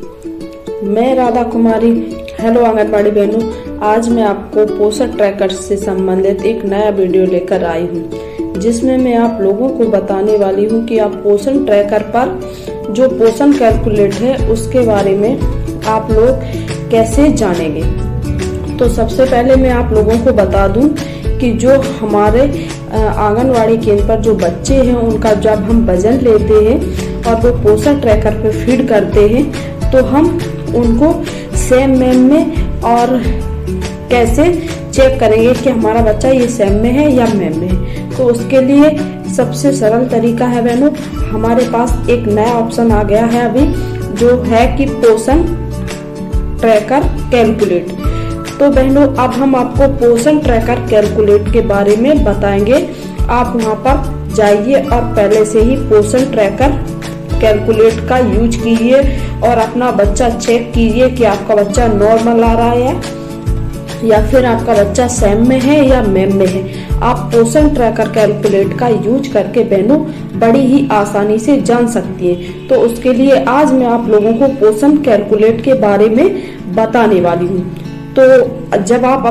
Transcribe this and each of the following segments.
मैं राधा कुमारी। हेलो आंगनबाड़ी बहनों, आज मैं आपको पोषण ट्रैकर से संबंधित एक नया वीडियो लेकर आई हूँ, जिसमें मैं आप लोगों को बताने वाली हूँ कि आप पोषण ट्रैकर पर जो पोषण कैलकुलेट है उसके बारे में आप लोग कैसे जानेंगे। तो सबसे पहले मैं आप लोगों को बता दूं कि जो हमारे आंगनवाड़ी केंद्र पर जो बच्चे हैं उनका जब हम वजन लेते हैं और वो पोषण ट्रैकर पे फीड करते हैं तो हम उनको सेम मैम में और कैसे चेक करेंगे कि हमारा बच्चा ये सेम में है या मैम में है। तो उसके लिए सबसे सरल तरीका है बहनों, हमारे पास एक नया ऑप्शन आ गया है अभी, जो है कि पोषण ट्रैकर कैलकुलेट। तो बहनों अब हम आपको पोषण ट्रैकर कैलकुलेट के बारे में बताएंगे। आप वहां पर जाइए और पहले से ही पोषण ट्रैकर कैलकुलेट का यूज कीजिए और अपना बच्चा चेक कीजिए कि आपका बच्चा नॉर्मल आ रहा है या फिर आपका बच्चा सेम में है या मैम में है। आप पोषण ट्रैकर कैलकुलेट का यूज करके बहनों बड़ी ही आसानी से जान सकती हैं। तो उसके लिए आज मैं आप लोगों को पोषण कैलकुलेट के बारे में बताने वाली हूँ। तो जब आप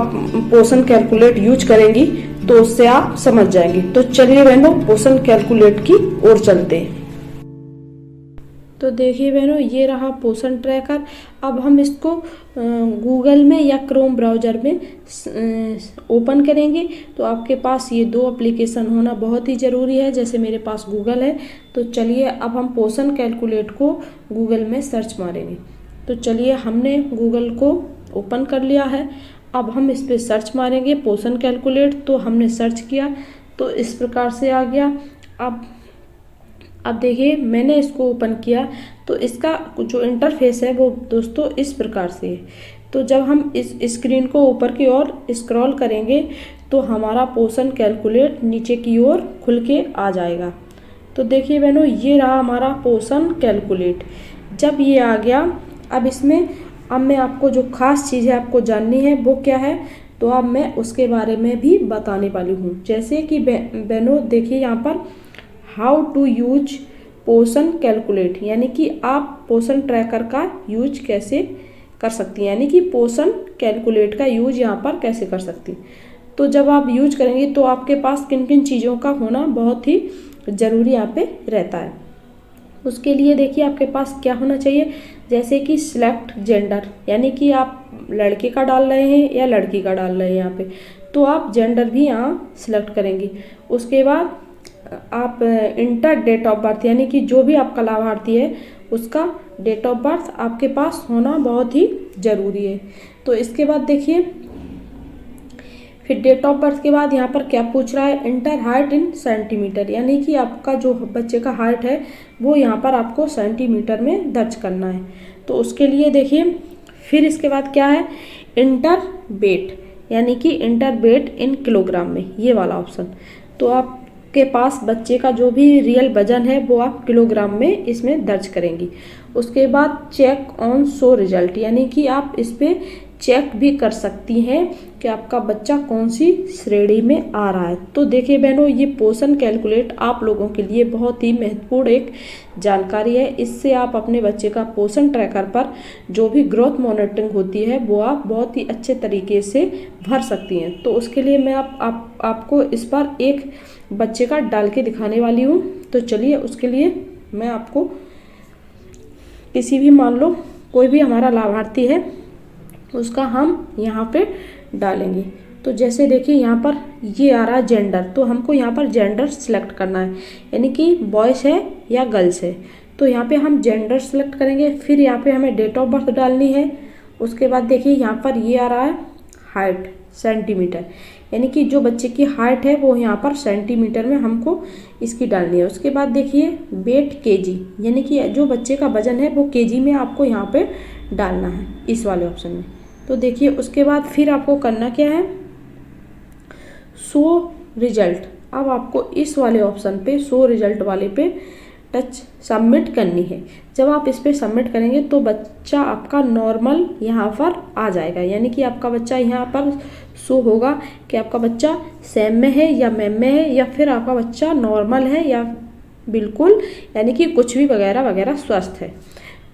पोषण कैलकुलेट यूज करेंगी तो उससे आप समझ जाएंगे। तो चलिए बहनों पोषण कैलकुलेट की ओर चलते हैं। तो देखिए बहनों, ये रहा पोषण ट्रैकर। अब हम इसको गूगल में या क्रोम ब्राउज़र में ओपन करेंगे। तो आपके पास ये दो एप्लीकेशन होना बहुत ही ज़रूरी है। जैसे मेरे पास गूगल है, तो चलिए अब हम पोषण कैलकुलेट को गूगल में सर्च मारेंगे। तो चलिए हमने गूगल को ओपन कर लिया है। अब हम इस पर सर्च मारेंगे पोषण कैलकुलेट। तो हमने सर्च किया तो इस प्रकार से आ गया। अब देखिए मैंने इसको ओपन किया तो इसका जो इंटरफेस है वो दोस्तों इस प्रकार से है। तो जब हम इस स्क्रीन को ऊपर की ओर स्क्रॉल करेंगे तो हमारा पोषण कैलकुलेट नीचे की ओर खुल के आ जाएगा। तो देखिए बहनों, ये रहा हमारा पोषण कैलकुलेट। जब ये आ गया, अब मैं आपको जो खास चीज़ है आपको जाननी है वो क्या है, तो अब मैं उसके बारे में भी बताने वाली हूँ। जैसे कि बहनों देखिए यहाँ पर हाउ टू यूज पोषण कैलकुलेट, यानी कि आप पोषण ट्रैकर का यूज कैसे कर सकती हैं, यानी कि पोषण कैलकुलेट का यूज यहाँ पर कैसे कर सकती हैं। तो जब आप यूज करेंगे तो आपके पास किन किन चीज़ों का होना बहुत ही ज़रूरी यहाँ पे रहता है। उसके लिए देखिए आपके पास क्या होना चाहिए, जैसे कि सिलेक्ट जेंडर, यानी कि आप लड़के का डाल रहे हैं या लड़की का डाल रहे हैं यहाँ पे, तो आप जेंडर भी यहाँ सिलेक्ट करेंगे। उसके बाद आप इंटर डेट ऑफ बर्थ, यानी कि जो भी आपका लाभार्थी है उसका डेट ऑफ बर्थ आपके पास होना बहुत ही ज़रूरी है। तो इसके बाद देखिए फिर डेट ऑफ बर्थ के बाद यहाँ पर क्या पूछ रहा है, इंटर हाइट इन सेंटीमीटर, यानी कि आपका जो बच्चे का हाइट है वो यहाँ पर आपको सेंटीमीटर में दर्ज करना है। तो उसके लिए देखिए फिर इसके बाद क्या है, इंटर वेट, यानी कि इंटर वेट इन किलोग्राम में, ये वाला ऑप्शन। तो आपके पास बच्चे का जो भी रियल वजन है वो आप किलोग्राम में इसमें दर्ज करेंगी। उसके बाद चेक ऑन शो रिजल्ट, यानी कि आप इस पर चेक भी कर सकती हैं कि आपका बच्चा कौन सी श्रेणी में आ रहा है। तो देखिए बहनों, ये पोषण कैलकुलेट आप लोगों के लिए बहुत ही महत्वपूर्ण एक जानकारी है। इससे आप अपने बच्चे का पोषण ट्रैकर पर जो भी ग्रोथ मॉनिटरिंग होती है वो आप बहुत ही अच्छे तरीके से भर सकती हैं। तो उसके लिए मैं आपको इस पर एक बच्चे का डाल के दिखाने वाली हूँ। तो चलिए उसके लिए मैं आपको किसी भी, मान लो कोई भी हमारा लाभार्थी है उसका हम यहाँ पे डालेंगे। तो जैसे देखिए यहाँ पर ये आ रहा है जेंडर, तो हमको यहाँ पर जेंडर सिलेक्ट करना है, यानी कि बॉयज़ है या गर्ल्स है। तो यहाँ पे हम जेंडर सिलेक्ट करेंगे। फिर यहाँ पे हमें डेट ऑफ बर्थ डालनी है। उसके बाद देखिए यहाँ पर ये आ रहा है हाइट सेंटीमीटर, यानी कि जो बच्चे की हाइट है वो यहाँ पर सेंटीमीटर में हमको इसकी डालनी है। उसके बाद देखिए वेट केजी, यानी कि जो बच्चे का वजन है वो केजी में आपको यहाँ पे डालना है इस वाले ऑप्शन में। तो देखिए उसके बाद फिर आपको करना क्या है, शो रिजल्ट। अब आपको इस वाले ऑप्शन पे शो रिजल्ट वाले पे टच सबमिट करनी है। जब आप इस पे सबमिट करेंगे तो बच्चा आपका नॉर्मल यहाँ पर आ जाएगा, यानी कि आपका बच्चा यहाँ पर शो होगा कि आपका बच्चा सेम में है या मैम में है, या फिर आपका बच्चा नॉर्मल है या बिल्कुल, यानी कि कुछ भी वगैरह वगैरह स्वस्थ है।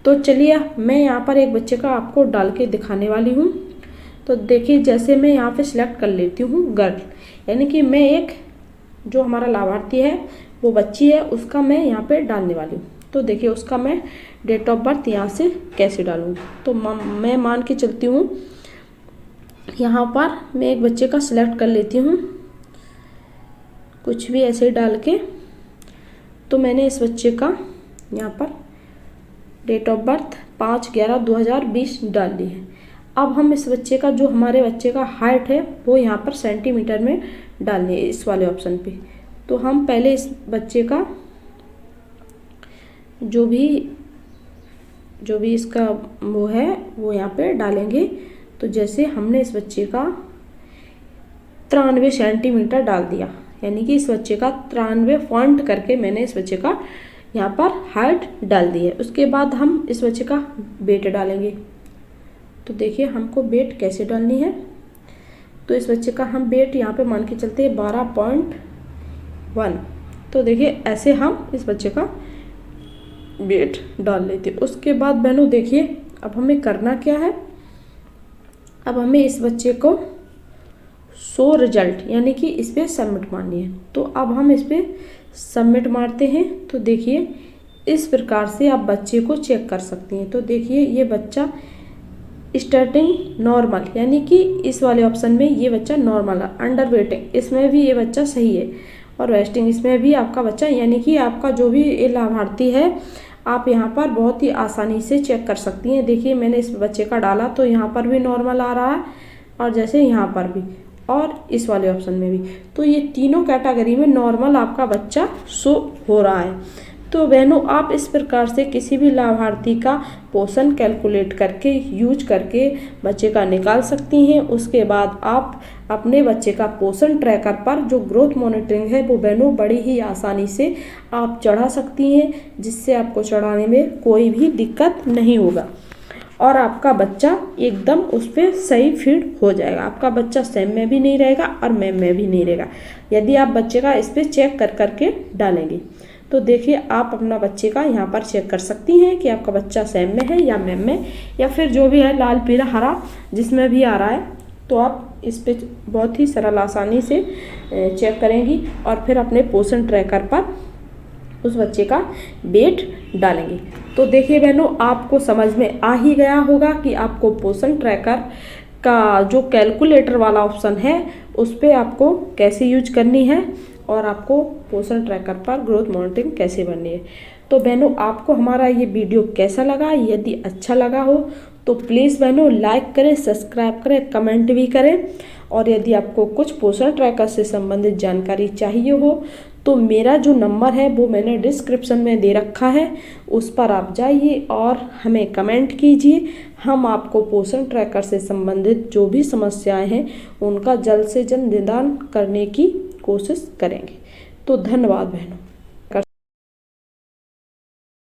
तो चलिए मैं यहाँ पर एक बच्चे का आपको डाल के दिखाने वाली हूँ। तो देखिए, जैसे मैं यहाँ पे सिलेक्ट कर लेती हूँ गर्ल, यानी कि मैं एक जो हमारा लाभार्थी है वो बच्ची है, उसका मैं यहाँ पे डालने वाली हूँ। तो देखिए उसका मैं डेट ऑफ बर्थ यहाँ से कैसे डालूँगी। तो मैं मान के चलती हूँ, यहाँ पर मैं एक बच्चे का सिलेक्ट कर लेती हूँ, कुछ भी ऐसे डाल के। तो मैंने इस बच्चे का यहाँ पर डेट ऑफ बर्थ 5/11/2020 डाल दी है। अब हम इस बच्चे का जो हमारे बच्चे का हाइट है वो यहाँ पर सेंटीमीटर में डालनी है, इस वाले ऑप्शन पे। तो हम पहले इस बच्चे का जो भी इसका वो है वो यहाँ पे डालेंगे। तो जैसे हमने इस बच्चे का 93 सेंटीमीटर डाल दिया, यानी कि इस बच्चे का 93 पॉइंट करके मैंने इस बच्चे का यहाँ पर हाइट डाल दी है। उसके बाद हम इस बच्चे का वेट डालेंगे। तो देखिए हमको वेट कैसे डालनी है। तो इस बच्चे का हम वेट यहाँ पे मान के चलते हैं 12.1। तो देखिए ऐसे हम इस बच्चे का वेट डाल लेते हैं। उसके बाद बहनों देखिए अब हमें करना क्या है, अब हमें इस बच्चे को शो रिजल्ट यानी कि इस पर सबमिट मारनी है। तो अब हम इस पर सबमिट मारते हैं। तो देखिए इस प्रकार से आप बच्चे को चेक कर सकती हैं। तो देखिए ये बच्चा स्टार्टिंग नॉर्मल, यानी कि इस वाले ऑप्शन में ये बच्चा नॉर्मल है। अंडर वेटिंग इसमें भी ये बच्चा सही है, और वेस्टिंग इसमें भी आपका बच्चा, यानी कि आपका जो भी ये लाभार्थी है आप यहाँ पर बहुत ही आसानी से चेक कर सकती हैं। देखिए मैंने इस बच्चे का डाला तो यहाँ पर भी नॉर्मल आ रहा है, और जैसे यहाँ पर भी, और इस वाले ऑप्शन में भी। तो ये तीनों कैटेगरी में नॉर्मल आपका बच्चा शो हो रहा है। तो बहनों आप इस प्रकार से किसी भी लाभार्थी का पोषण कैलकुलेट करके यूज करके बच्चे का निकाल सकती हैं। उसके बाद आप अपने बच्चे का पोषण ट्रैकर पर जो ग्रोथ मॉनिटरिंग है वो बहनों बड़ी ही आसानी से आप चढ़ा सकती हैं, जिससे आपको चढ़ाने में कोई भी दिक्कत नहीं होगा, और आपका बच्चा एकदम उस पर सही फिट हो जाएगा। आपका बच्चा सेम में भी नहीं रहेगा और मैम में भी नहीं रहेगा, यदि आप बच्चे का इस पर चेक कर करके डालेंगे। तो देखिए आप अपना बच्चे का यहाँ पर चेक कर सकती हैं कि आपका बच्चा सेम में है या मैम में, या फिर जो भी है लाल पीला हरा जिसमें भी आ रहा है। तो आप इस पे बहुत ही सरल आसानी से चेक करेंगी, और फिर अपने पोषण ट्रैकर पर उस बच्चे का वेट डालेंगे। तो देखिए बहनों आपको समझ में आ ही गया होगा कि आपको पोषण ट्रैकर का जो कैलकुलेटर वाला ऑप्शन है उस पर आपको कैसे यूज करनी है, और आपको पोषण ट्रैकर पर ग्रोथ मॉनिटरिंग कैसे बननी है। तो बहनों आपको हमारा ये वीडियो कैसा लगा, यदि अच्छा लगा हो तो प्लीज़ बहनों लाइक करें, सब्सक्राइब करें, कमेंट भी करें। और यदि आपको कुछ पोषण ट्रैकर से संबंधित जानकारी चाहिए हो तो मेरा जो नंबर है वो मैंने डिस्क्रिप्शन में दे रखा है, उस पर आप जाइए और हमें कमेंट कीजिए। हम आपको पोषण ट्रैकर से संबंधित जो भी समस्याएं हैं उनका जल्द से जल्द निदान करने की कोशिश करेंगे। तो धन्यवाद बहनों।